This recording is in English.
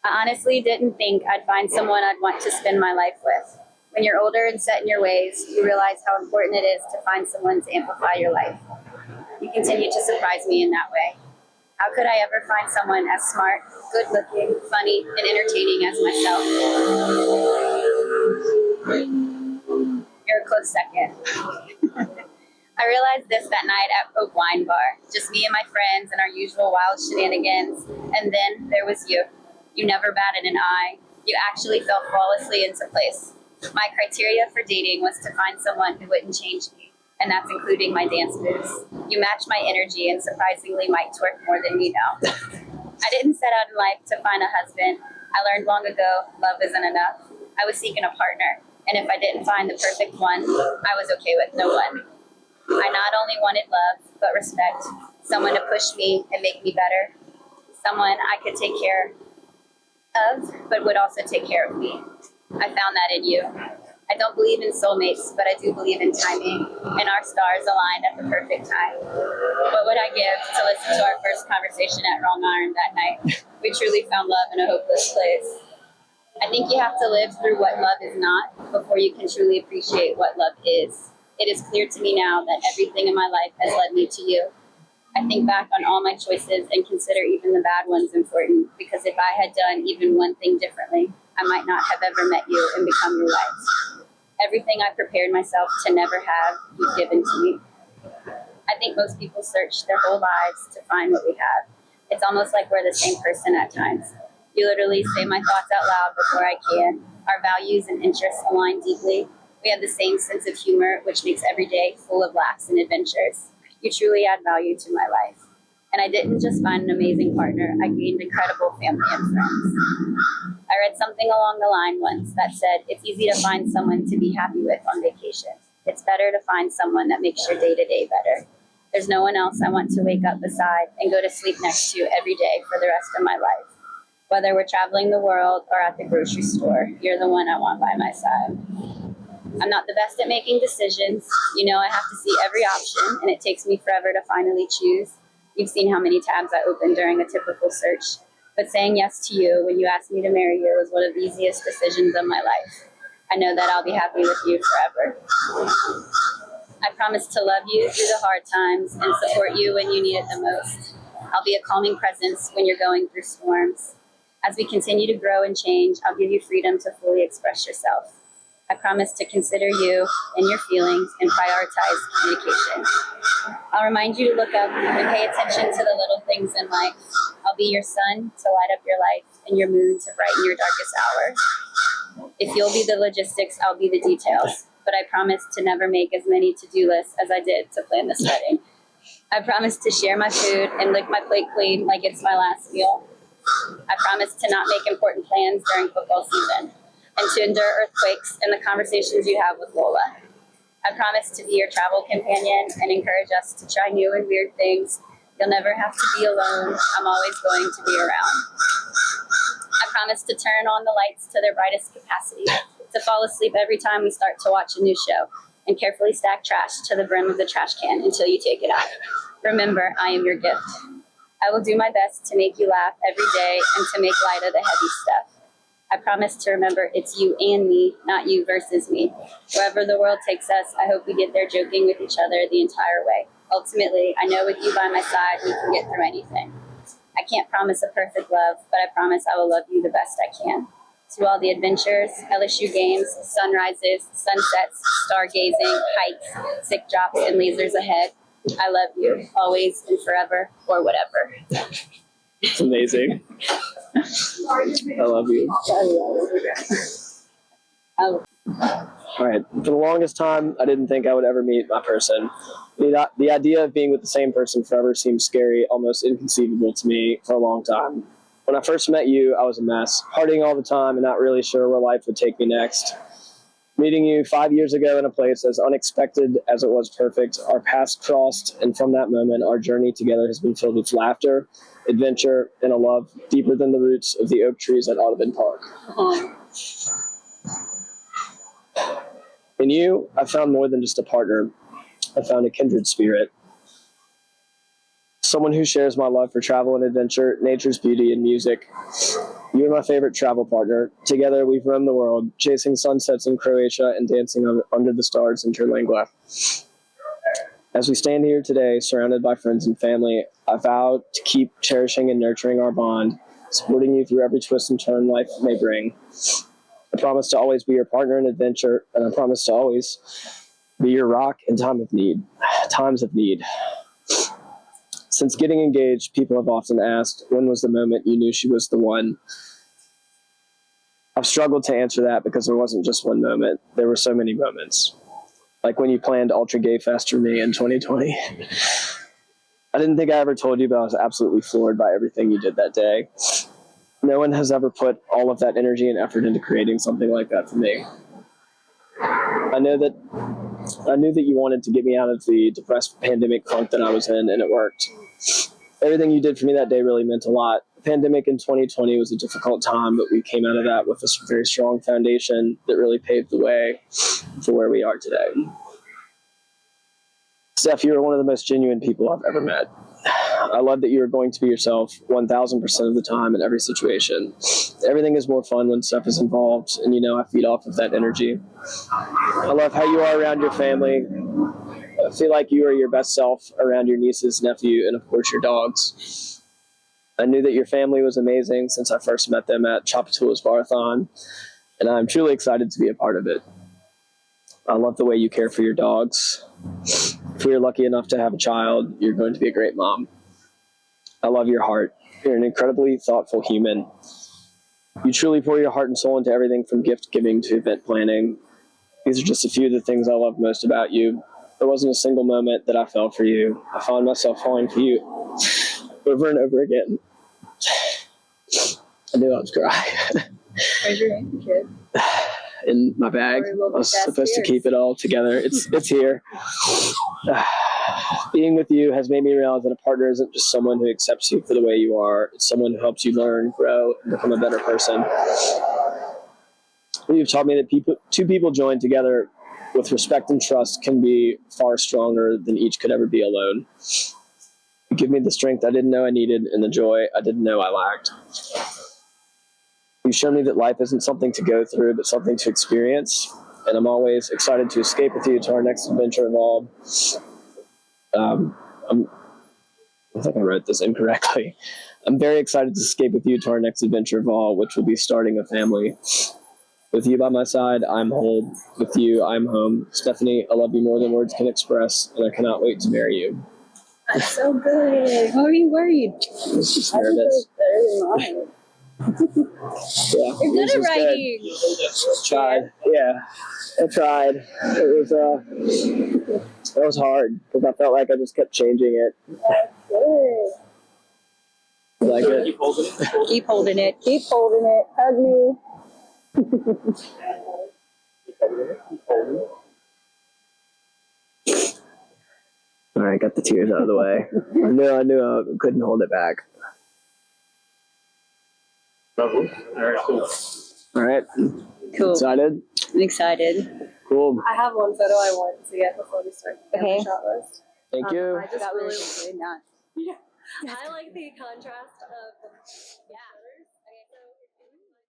I honestly didn't think I'd find someone I'd want to spend my life with. When you're older and set in your ways, you realize how important it is to find someone to amplify your life. You continue to surprise me in that way. How could I ever find someone as smart, good-looking, funny, and entertaining as myself? You're a close second. I realized this that night at a wine bar, just me and my friends and our usual wild shenanigans, and then there was you. You never batted an eye. You actually fell flawlessly into place. My criteria for dating was to find someone who wouldn't change me, and that's including my dance moves. You match my energy and surprisingly might twerk more than you know. I didn't set out in life to find a husband. I learned long ago love isn't enough. I was seeking a partner, and if I didn't find the perfect one, I was okay with no one. I not only wanted love, but respect, someone to push me and make me better, someone I could take care of, but would also take care of me. I found that in you. I don't believe in soulmates, but I do believe in timing, and our stars aligned at the perfect time. What would I give to listen to our first conversation at Wrong Iron that night? We truly found love in a hopeless place. I think you have to live through what love is not before you can truly appreciate what love is. It is clear to me now that everything in my life has led me to you. I think back on all my choices and consider even the bad ones important, because if I had done even one thing differently, I might not have ever met you and become your wife. Everything I prepared myself to never have, you've given to me. I think most people search their whole lives to find what we have. It's almost like we're the same person at times. You literally say my thoughts out loud before I can. Our values and interests align deeply. We have the same sense of humor, which makes every day full of laughs and adventures. You truly add value to my life. And I didn't just find an amazing partner, I gained incredible family and friends. I read something along the line once that said, it's easy to find someone to be happy with on vacation. It's better to find someone that makes your day-to-day better. There's no one else I want to wake up beside and go to sleep next to every day for the rest of my life. Whether we're traveling the world or at the grocery store, you're the one I want by my side. I'm not the best at making decisions. You know, I have to see every option, and it takes me forever to finally choose. You've seen how many tabs I opened during a typical search. But saying yes to you when you asked me to marry you was one of the easiest decisions of my life. I know that I'll be happy with you forever. I promise to love you through the hard times and support you when you need it the most. I'll be a calming presence when you're going through storms. As we continue to grow and change, I'll give you freedom to fully express yourself. I promise to consider you and your feelings and prioritize communication. I'll remind you to look up and pay attention to the little things in life. I'll be your sun to light up your life and your moon to brighten your darkest hour. If you'll be the logistics, I'll be the details. But I promise to never make as many to-do lists as I did to plan this wedding. I promise to share my food and lick my plate clean like it's my last meal. I promise to not make important plans during football season and to endure earthquakes and the conversations you have with Lola. I promise to be your travel companion and encourage us to try new and weird things. You'll never have to be alone. I'm always going to be around. I promise to turn on the lights to their brightest capacity, to fall asleep every time we start to watch a new show, and carefully stack trash to the brim of the trash can until you take it out. Remember, I am your gift. I will do my best to make you laugh every day and to make light of the heavy stuff. I promise to remember it's you and me, not you versus me. Wherever the world takes us, I hope we get there joking with each other the entire way. Ultimately, I know with you by my side, we can get through anything. I can't promise a perfect love, but I promise I will love you the best I can. To all the adventures, LSU games, sunrises, sunsets, stargazing, hikes, sick drops, and lasers ahead, I love you, always and forever, or whatever. It's amazing. I love you. All right. For the longest time, I didn't think I would ever meet my person. The idea of being with the same person forever seemed scary, almost inconceivable to me for a long time. When I first met you, I was a mess, partying all the time and not really sure where life would take me next. Meeting you 5 years ago in a place as unexpected as it was perfect, our paths crossed, and from that moment, our journey together has been filled with laughter, adventure, and a love deeper than the roots of the oak trees at Audubon Park. In you, I found more than just a partner. I found a kindred spirit. someone who shares my love for travel and adventure, nature's beauty, and music. You're my favorite travel partner. Together, we've roamed the world, chasing sunsets in Croatia and dancing under the stars in Terlingua. As we stand here today, surrounded by friends and family, I vow to keep cherishing and nurturing our bond, supporting you through every twist and turn life may bring. I promise to always be your partner in adventure, and I promise to always be your rock in times of need. Since getting engaged, people have often asked, when was the moment you knew she was the one? I've struggled to answer that because there wasn't just one moment. There were so many moments. Like when you planned Ultra Gay Fest for me in 2020. I didn't think I ever told you, but I was absolutely floored by everything you did that day. No one has ever put all of that energy and effort into creating something like that for me. I knew that you wanted to get me out of the depressed pandemic funk that I was in, and it worked. Everything you did for me that day really meant a lot. The pandemic in 2020 was a difficult time, but we came out of that with a very strong foundation that really paved the way for where we are today. Steph, you are one of the most genuine people I've ever met. I love that you are going to be yourself 1,000% of the time in every situation. Everything is more fun when Steph is involved, and I feed off of that energy. I love how you are around your family. I feel like you are your best self around your nieces, nephew, and of course your dogs. I knew that your family was amazing since I first met them at Chapatula's Barathon, and I'm truly excited to be a part of it. I love the way you care for your dogs. If you're lucky enough to have a child, you're going to be a great mom. I love your heart. You're an incredibly thoughtful human. You truly pour your heart and soul into everything from gift giving to event planning. These are just a few of the things I love most about you. There wasn't a single moment that I fell for you. I found myself falling for you over and over again. I knew I was crying. Where's your handkerchief? In my bag. I was supposed to keep it all together. It's here. Being with you has made me realize that a partner isn't just someone who accepts you for the way you are. It's someone who helps you learn, grow, and become a better person. You've taught me that two people joined together with respect and trust can be far stronger than each could ever be alone. You give me the strength I didn't know I needed and the joy I didn't know I lacked. You've shown me that life isn't something to go through, but something to experience. And I'm always excited to escape with you to our next adventure involved. I think I wrote this incorrectly. I'm very excited to escape with you to our next adventure of all, which will be starting a family. With you by my side, I'm whole. With you, I'm home. Stephanie, I love you more than words can express, and I cannot wait to marry you. That's so good. Why are you worried? I was just nervous. Yeah, You're good at writing. Tried. Yeah, I tried. It was hard because I felt like I just kept changing it. That's good. You like it? Keep holding it. Keep holding it. Hug me. All right, got the tears out of the way. I knew I couldn't hold it back. All right, cool. All right. Cool. Excited? I'm excited. Cool. I have one photo I want to get before we start the Okay. shot list. Thank you. I just That really, was good. Not. I like the contrast of, yeah.